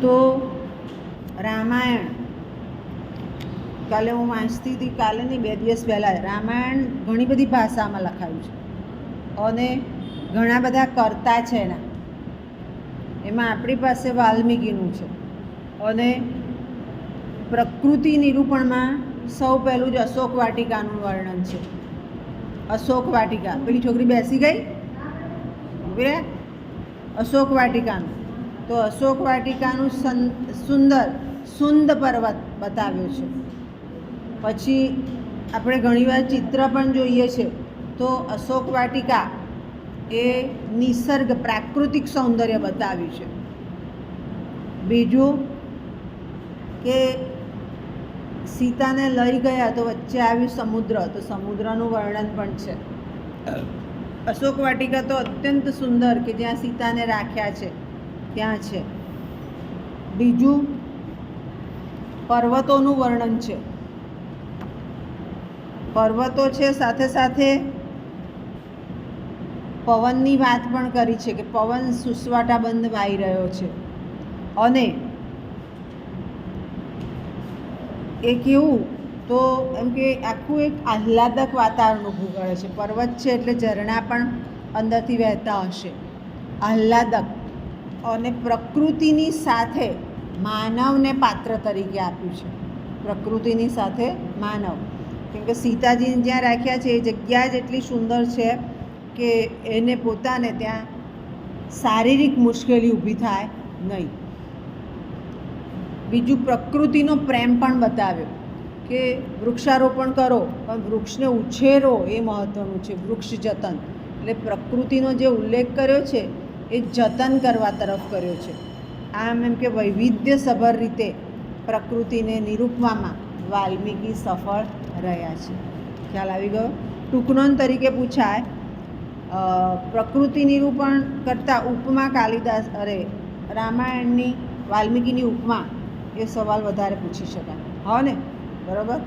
તો રામાયણ કાલે હું વાંચતી હતી, કાલે નહીં 2 દિવસ પહેલાં. રામાયણ ઘણી બધી ભાષામાં લખાયું છે અને ઘણા બધા કર્તા છે એમાં આપણી પાસે વાલ્મીકીનું છે. અને પ્રકૃતિ નિરૂપણમાં સૌ પહેલું જ અશોક વાટિકાનું વર્ણન છે. અશોક વાટિકા, પેલી છોકરી બેસી ગઈ ઉભી, અશોક વાટિકાનું. તો અશોક વાટિકાનું સુંદ પર્વત બતાવ્યો છે. પછી આપણે ઘણીવાર ચિત્ર પણ જોઈએ છે તો અશોક વાટિકા એ નિસર્ગ પ્રાકૃતિક સૌંદર્ય બતાવ્યું છે. બીજું કે સીતાને લઈ ગયા તો વચ્ચે આવ્યું સમુદ્ર, તો સમુદ્રનું વર્ણન પણ છે. અશોક વાટિકા તો અત્યંત સુંદર કે જ્યાં સીતાને રાખ્યા છે ત્યાં છે. બીજું પર્વતોનું વર્ણન છે. પર્વતો છે, સાથે સાથે પવનની વાત પણ કરી છે કે પવન સુસવાટા બંધ વાઈ રહ્યો છે. અને એ કેવું તો એમ કે આખું એક આહ્લાદક વાતાવરણ ઊભું કરે છે. પર્વત છે એટલે ઝરણા પણ અંદરથી વહેતા હશે, આહ્લાદક. અને પ્રકૃતિની સાથે માનવને પાત્ર તરીકે આપ્યું છે. પ્રકૃતિની સાથે માનવ, કેમ કે સીતાજીને જ્યાં રાખ્યા છે એ જગ્યા જ એટલી સુંદર છે કે એને પોતાને ત્યાં શારીરિક મુશ્કેલી ઊભી થાય નહીં. બીજું પ્રકૃતિનો પ્રેમ પણ બતાવ્યો કે વૃક્ષારોપણ કરો પણ વૃક્ષને ઉછેરો એ મહત્ત્વનું છે. વૃક્ષ જતન એટલે પ્રકૃતિનો જે ઉલ્લેખ કર્યો છે એ જતન કરવા તરફ કર્યો છે. આમ એમ કે વૈવિધ્યસભર રીતે પ્રકૃતિને નિરૂપવામાં વાલ્મીકી સફળ રહ્યા છે. ખ્યાલ આવી ગયો? ટૂંકનોંધ તરીકે પૂછાય, પ્રકૃતિ નિરૂપણ કરતાં ઉપમા રામાયણની વાલ્મીકીની ઉપમા એ સવાલ વધારે પૂછી શકાય. હા ને? બરાબર.